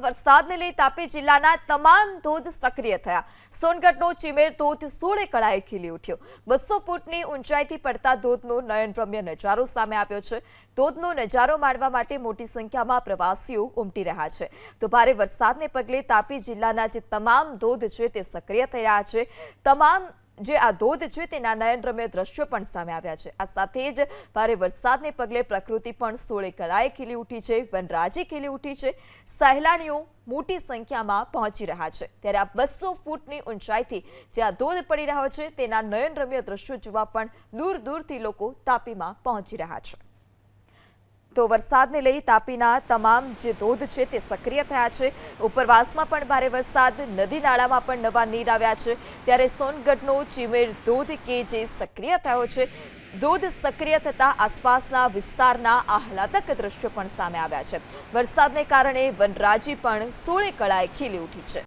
વરસાદને લઈ તાપી જિલ્લાના તમામ ધોધ સક્રિય થયા। સોનગઢનો ચીમેર ધોધ 16 કળાએ ખીલી ઉઠ્યો। 200 ફૂટની ઊંચાઈથી પડતા ધોધનો નયનરમ્ય નજારો સામે આવ્યો છે। ધોધનો નજારો માણવા માટે મોટી સંખ્યામાં પ્રવાસીઓ ઉમટી રહ્યા છે। તો ભારે વરસાદને પગલે તાપી જિલ્લાના જે તમામ ધોધ છે તે સક્રિય થઈ રહ્યા છે। તમામ જે આ ધોધ છે તેના નયનરમ્ય દ્રશ્યો પણ સામે આવ્યા છે। આ સાથે જ ભારે વરસાદને પગલે પ્રકૃતિ પણ 16 કળાએ ખીલી ઉઠી છે, વનરાજી ખીલી ઉઠી છે। સહેલાણીઓ મોટી સંખ્યામાં પહોંચી રહ્યા છે। ત્યારે આ 200 ફૂટની ઊંચાઈથી જે આ ધોધ પડી રહ્યો છે તેના નયનરમ્ય દ્રશ્યો જોવા પણ દૂર દૂરથી લોકો તાપીમાં પહોંચી રહ્યા છે। તો વરસાદને લઈ તાપીના તમામ જે ધોધ છે તે સક્રિય થયા છે। ઉપરવાસમાં પણ ભારે વરસાદ, નદી નાળામાં પણ નવા નીર આવ્યા છે। ત્યારે સોનગઢનો ચીમેર ધોધ કે જે સક્રિય થયો છે, ધોધ સક્રિય થતા આસપાસના વિસ્તારના આહલાદક દ્રશ્યો પણ સામે આવ્યા છે। વરસાદને કારણે વનરાજી પણ 16 કળાએ ખીલી ઉઠી છે।